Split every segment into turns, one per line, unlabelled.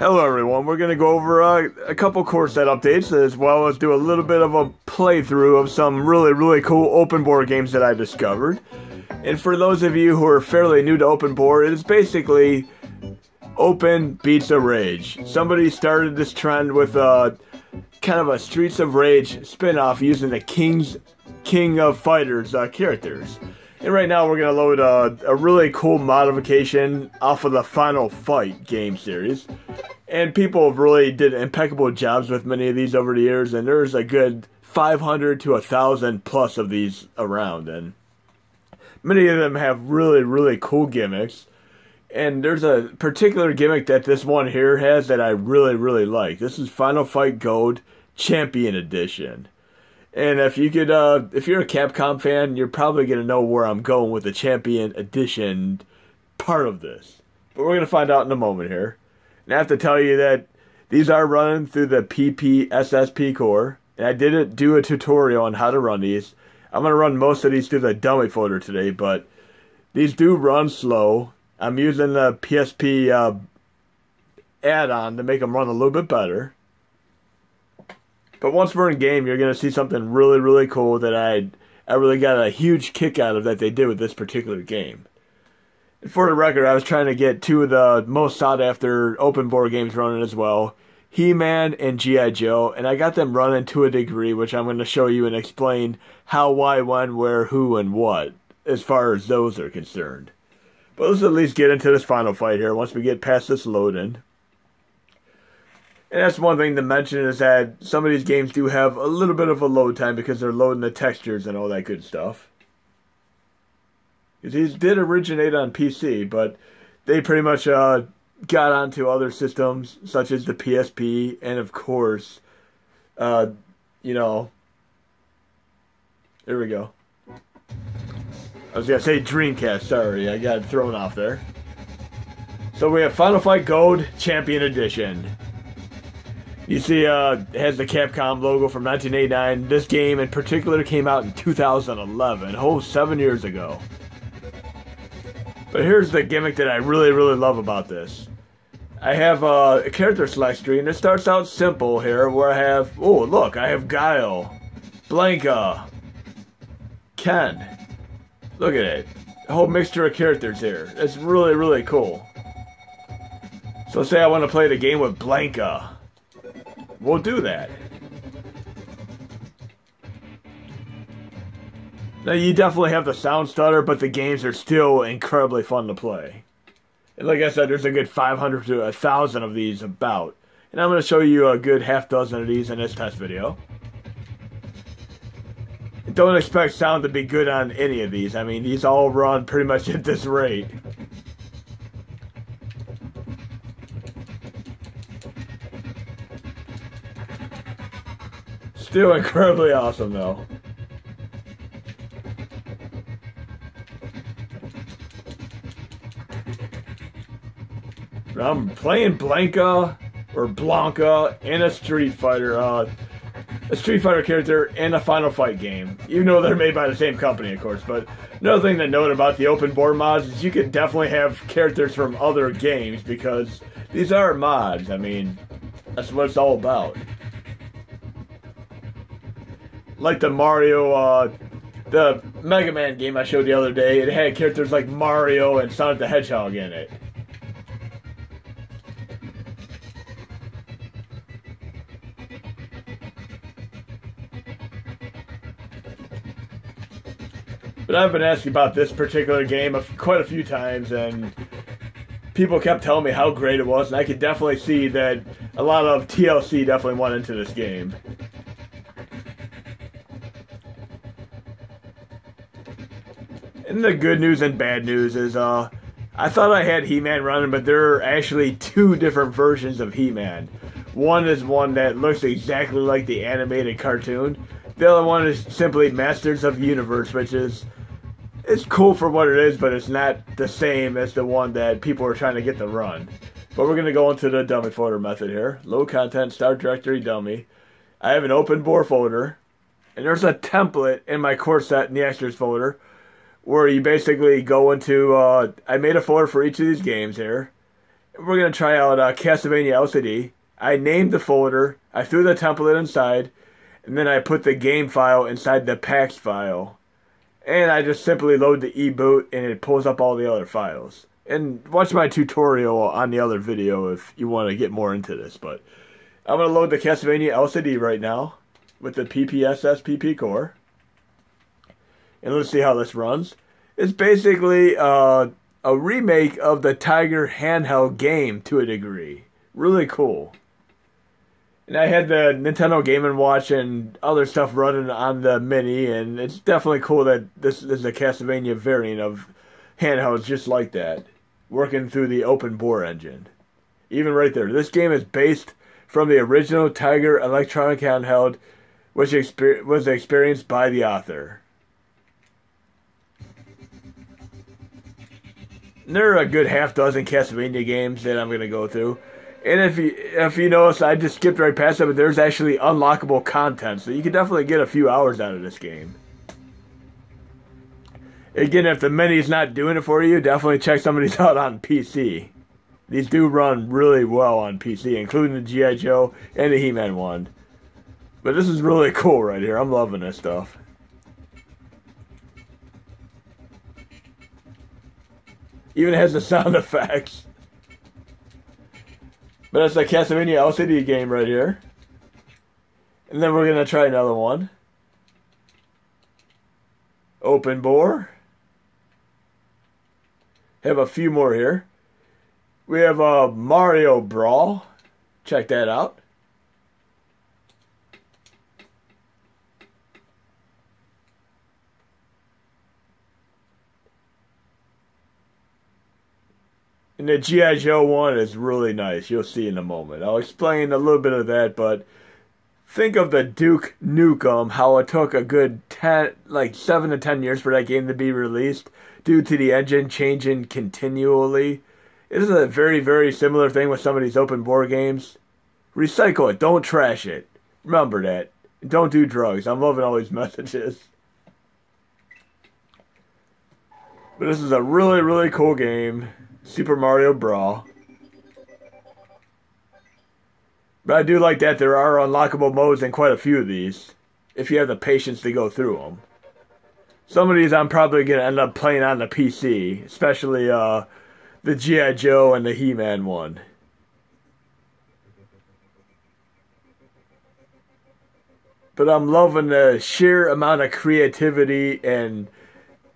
Hello everyone, we're going to go over a couple core set updates as well as do a little bit of a playthrough of some really cool open board games that I discovered. And for those of you who are fairly new to open board, it is basically open beats a rage. Somebody started this trend with kind of a Streets of Rage spin-off using the King of Fighters characters. And right now we're going to load a really cool modification off of the Final Fight game series. And people have really did impeccable jobs with many of these over the years, and there's a good 500 to 1,000 plus of these around. And many of them have really cool gimmicks. And there's a particular gimmick that this one here has that I really like. This is Final Fight Gold Champion Edition. And if you could, if you're a Capcom fan, you're probably going to know where I'm going with the Champion Edition part of this. But we're going to find out in a moment here. And I have to tell you that these are running through the PPSSP core. And I didn't do a tutorial on how to run these. I'm going to run most of these through the dummy folder today, but these do run slow. I'm using the PSP add-on to make them run a little bit better. But once we're in game, you're going to see something really cool that I really got a huge kick out of that they did with this particular game. And for the record, I was trying to get two of the most sought-after open board games running as well, He-Man and G.I. Joe, and I got them running to a degree, which I'm going to show you and explain how, why, when, where, who, and what, as far as those are concerned. But let's at least get into this final fight here once we get past this loading. And that's one thing to mention is that some of these games do have a little bit of a load time because they're loading the textures and all that good stuff. These did originate on PC, but they pretty much got onto other systems such as the PSP and of course, you know, there we go. I was going to say Dreamcast, sorry, I got thrown off there. So we have Final Fight Gold Champion Edition. You see, it has the Capcom logo from 1989. This game in particular came out in 2011, a whole 7 years ago. But here's the gimmick that I really love about this. I have a character select screen, and it starts out simple here, where I have, oh look, I have Guile, Blanca, Ken. Look at it. A whole mixture of characters here. It's really cool. So say I want to play the game with Blanca. We'll do that. Now you definitely have the sound stutter, but the games are still incredibly fun to play. And like I said, there's a good 500 to 1,000 of these about. And I'm going to show you a good half dozen of these in this test video. Don't expect sound to be good on any of these. I mean, these all run pretty much at this rate. Still incredibly awesome though. I'm playing Blanca or Blanca in a Street Fighter character in a Final Fight game. Even though they're made by the same company, of course. But another thing to note about the open board mods is you could definitely have characters from other games because these are mods. I mean, that's what it's all about. Like the Mario, the Mega Man game I showed the other day, it had characters like Mario and Sonic the Hedgehog in it. But I've been asking about this particular game quite a few times, and people kept telling me how great it was, and I could definitely see that a lot of TLC definitely went into this game. And the good news and bad news is, I thought I had He-Man running, but there are actually two different versions of He-Man. One is one that looks exactly like the animated cartoon. The other one is simply Masters of the Universe, which is, it's cool for what it is, but it's not the same as the one that people are trying to get to run. But we're going to go into the dummy folder method here. Load content, start directory, dummy. I have an open board folder, and there's a template in my core set in the extras folder where you basically go into, I made a folder for each of these games here, We're going to try out Castlevania LCD. I named the folder, I threw the template inside, and then I put the game file inside the PAX file. And I just simply load the e-boot and it pulls up all the other files. And watch my tutorial on the other video if you want to get more into this. But I'm going to load the Castlevania LCD right now with the PPSS core. And let's see how this runs. It's basically a remake of the Tiger handheld game to a degree. Really cool. And I had the Nintendo Game & Watch and other stuff running on the Mini, and it's definitely cool that this is a Castlevania variant of handhelds just like that, working through the OPENBOR engine. Even right there, this game is based from the original Tiger electronic handheld, which was experienced by the author. And there are a good half dozen Castlevania games that I'm going to go through. And if you notice, I just skipped right past it, but there's actually unlockable content, so you can definitely get a few hours out of this game. Again, if the Mini's not doing it for you, definitely check some of these out on PC. These do run really well on PC, including the G.I. Joe and the He-Man one. But this is really cool right here. I'm loving this stuff. Even has the sound effects. But it's a Castlevania LCD game right here. And then we're going to try another one. OPENBOR. Have a few more here. We have Mario Brawl. Check that out. And the G.I. Joe one is really nice. You'll see in a moment. I'll explain a little bit of that, but think of the Duke Nukem, how it took a good 7 to 10 years for that game to be released due to the engine changing continually. It is a very, very similar thing with some of these OPENBOR games. Recycle it. Don't trash it. Remember that. Don't do drugs. I'm loving all these messages. But this is a really, really cool game. Super Mario Brawl. But I do like that there are unlockable modes in quite a few of these, if you have the patience to go through them. Some of these I'm probably going to end up playing on the PC, especially the G.I. Joe and the He-Man one. But I'm loving the sheer amount of creativity and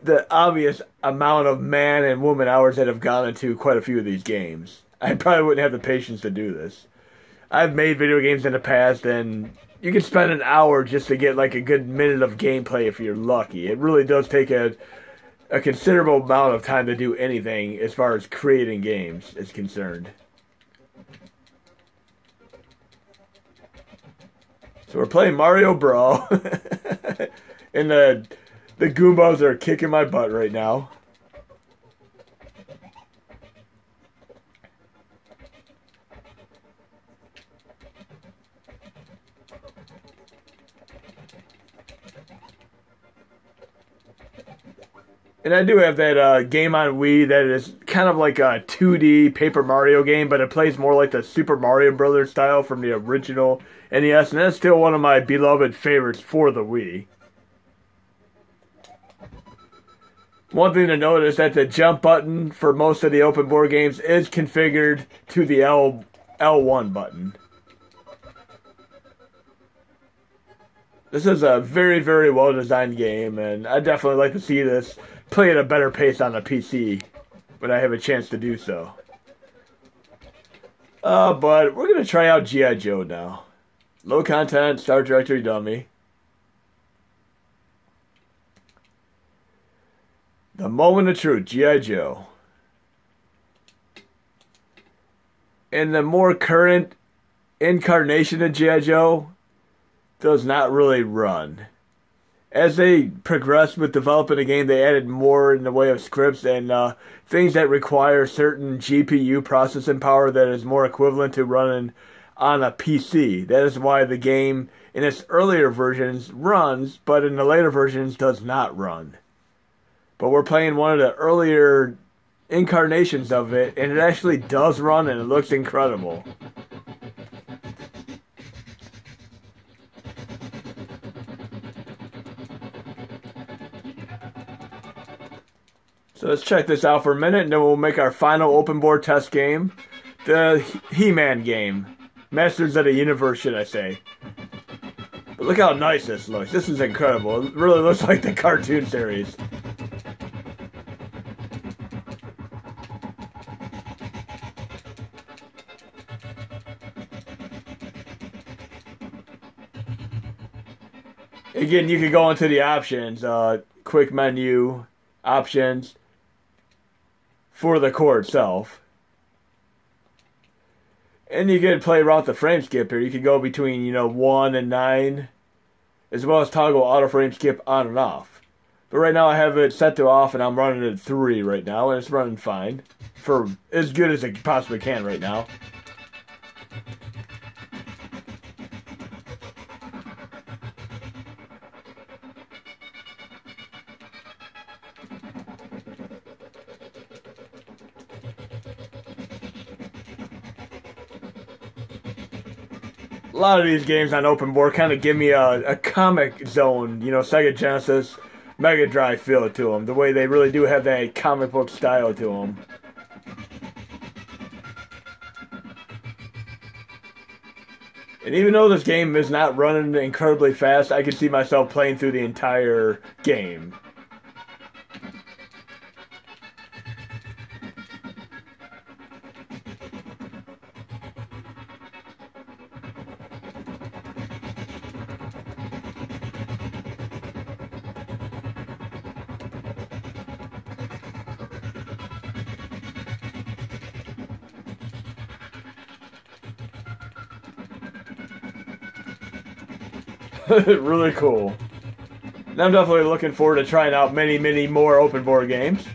the obvious amount of man and woman hours that have gone into quite a few of these games. I probably wouldn't have the patience to do this. I've made video games in the past, and you can spend an hour just to get like a good minute of gameplay if you're lucky. It really does take a considerable amount of time to do anything as far as creating games is concerned. So we're playing Mario Brawl, and the Goombas are kicking my butt right now. And I do have that game on Wii that is kind of like a 2D Paper Mario game, but it plays more like the Super Mario Brothers style from the original NES, and that's still one of my beloved favorites for the Wii. One thing to note is that the jump button for most of the OPENBOR games is configured to the L1 button. This is a very, very well designed game, and I definitely like to see this play at a better pace on the PC when I have a chance to do so. But we're going to try out G.I. Joe now. Low content, Start Directory dummy. The moment of truth, G.I. Joe. And the more current incarnation of G.I. Joe does not really run. As they progressed with developing the game, they added more in the way of scripts and things that require certain GPU processing power that is more equivalent to running on a PC. That is why the game in its earlier versions runs, but in the later versions does not run. But we're playing one of the earlier incarnations of it, and it actually does run and it looks incredible. So let's check this out for a minute, and then we'll make our final open board test game. The He-Man game. Masters of the Universe, should I say. But look how nice this looks. This is incredible. It really looks like the cartoon series. Again, you can go into the options, quick menu, options, for the core itself. And you can play around with the frame skip here. You can go between, 1 and 9, as well as toggle auto frame skip on and off. But right now I have it set to off, and I'm running at 3 right now, and it's running fine. For as good as it possibly can right now. A lot of these games on open board kind of give me a comic zone, Sega Genesis, Mega Drive feel to them. The way they really do have that comic book style to them. And even though this game is not running incredibly fast, I can see myself playing through the entire game. Really cool. And I'm definitely looking forward to trying out many more open board games.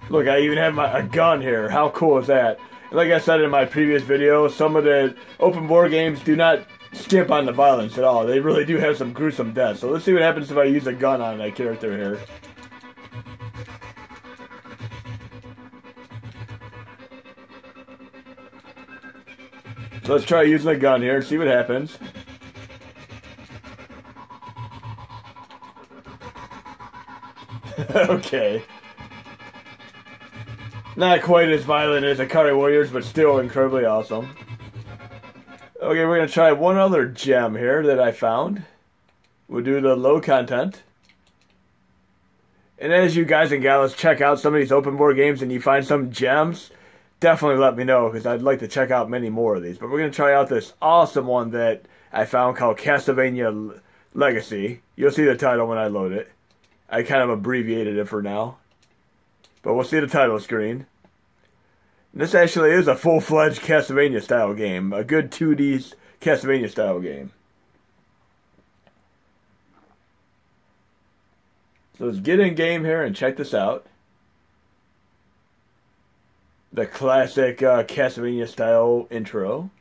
Look, I even have a gun here. How cool is that? And like I said in my previous video, some of the open board games do not skip on the violence at all. They really do have some gruesome deaths. So let's see what happens if I use a gun on that character here. So let's try using a gun here and see what happens. Okay. Not quite as violent as Akari Warriors, but still incredibly awesome. Okay, we're going to try one other gem here that I found. We'll do the low content. And as you guys and gals check out some of these open board games and you find some gems, definitely let me know, because I'd like to check out many more of these. But we're going to try out this awesome one that I found called Castlevania Legacy. You'll see the title when I load it. I kind of abbreviated it for now. But we'll see the title screen. And this actually is a full-fledged Castlevania style game. A good 2D Castlevania style game. So let's get in game here and check this out. The classic Castlevania style intro.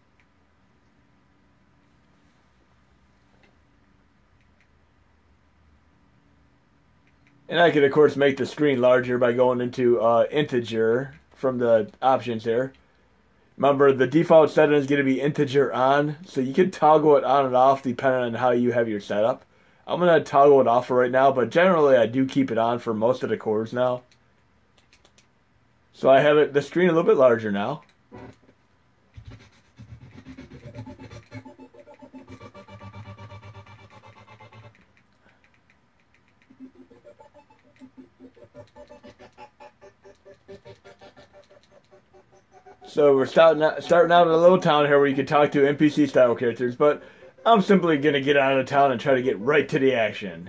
And I can of course make the screen larger by going into integer from the options here. Remember, the default setting is going to be integer on, so you can toggle it on and off depending on how you have your setup. I'm going to toggle it off for right now, but generally I do keep it on for most of the cores now. So I have the screen a little bit larger now. So we're starting out in a little town here where you can talk to NPC style characters, but I'm simply going to get out of town and try to get right to the action.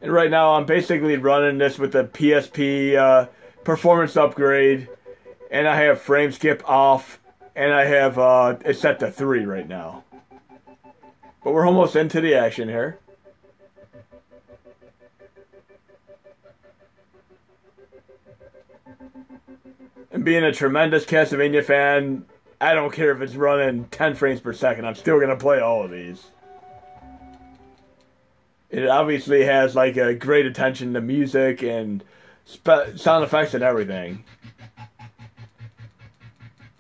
And right now I'm basically running this with the PSP performance upgrade, and I have frame skip off, and I have it set to 3 right now. But we're almost into the action here. And being a tremendous Castlevania fan, I don't care if it's running 10 frames per second. I'm still going to play all of these. It obviously has like a great attention to music and sound effects and everything.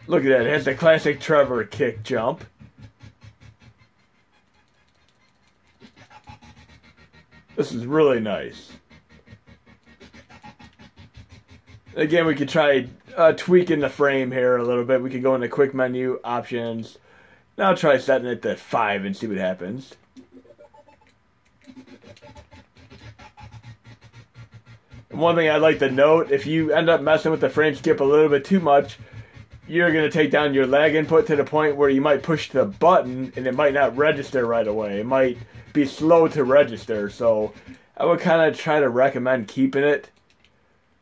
Look at that. It has the classic Trevor kick jump. This is really nice. Again, we could try tweaking the frame here a little bit. We could go into quick menu options. Now try setting it to 5 and see what happens. One thing I'd like to note, if you end up messing with the frame skip a little bit too much, you're going to take down your lag input to the point where you might push the button and it might not register right away. It might be slow to register, so I would kind of try to recommend keeping it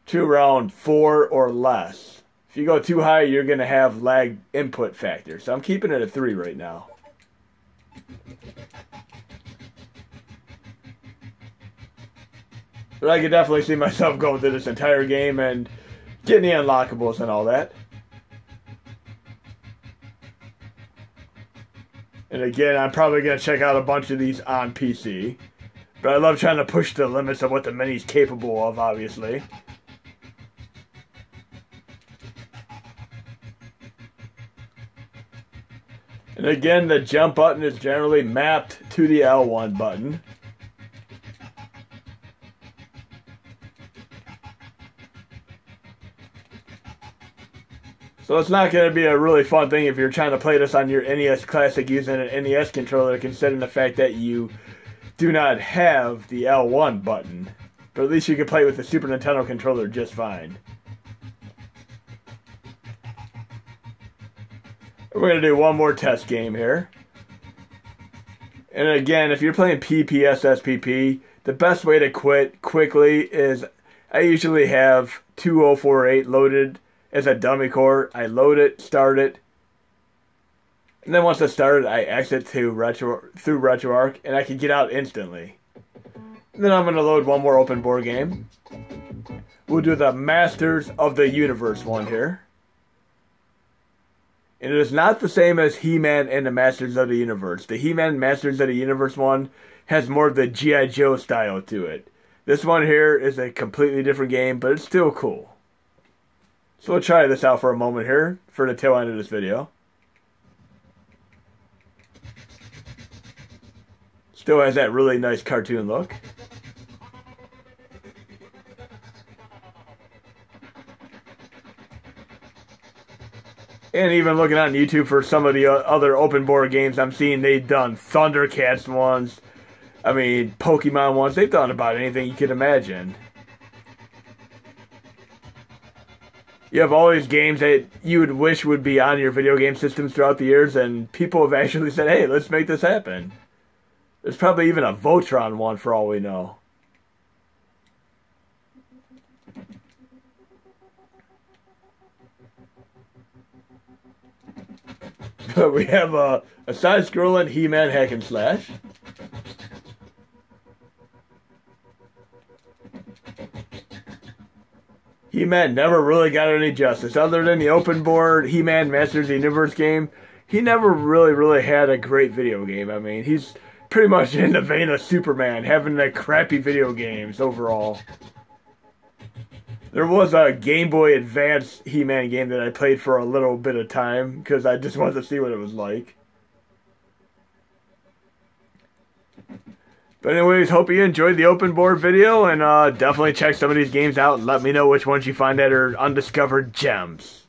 to around 4 or less. If you go too high, you're going to have lag input factor. So I'm keeping it at 3 right now. But I could definitely see myself going through this entire game and getting the unlockables and all that. And again, I'm probably going to check out a bunch of these on PC. But I love trying to push the limits of what the Mini's capable of, obviously. And again, the jump button is generally mapped to the L1 button. So it's not going to be a really fun thing if you're trying to play this on your NES Classic using an NES controller, considering the fact that you do not have the L1 button. But at least you can play with the Super Nintendo controller just fine. We're going to do one more test game here. And again, if you're playing PPSSPP, the best way to quit quickly is I usually have 2048 loaded as a dummy core. I load it, start it, and then once I start it, I exit through RetroArch, and I can get out instantly. And then I'm going to load one more open board game. We'll do the Masters of the Universe one here. And it is not the same as He-Man and the Masters of the Universe. The He-Man Masters of the Universe one has more of the G.I. Joe style to it. This one here is a completely different game, but it's still cool. So we'll try this out for a moment here for the tail end of this video. Still has that really nice cartoon look. And even looking on YouTube for some of the other open board games I'm seeing, they've done Thundercats ones. I mean, Pokemon ones. They've done about anything you could imagine. You have all these games that you would wish would be on your video game systems throughout the years, and people have actually said, hey, let's make this happen. There's probably even a Voltron one for all we know. We have a side-scrolling He-Man hack and slash. He-Man never really got any justice. Other than the open board He-Man Masters of the Universe game, he never really had a great video game. I mean, he's pretty much in the vein of Superman, having the crappy video games overall. There was a Game Boy Advance He-Man game that I played for a little bit of time because I just wanted to see what it was like. But anyways, hope you enjoyed the open board video, and definitely check some of these games out and let me know which ones you find that are undiscovered gems.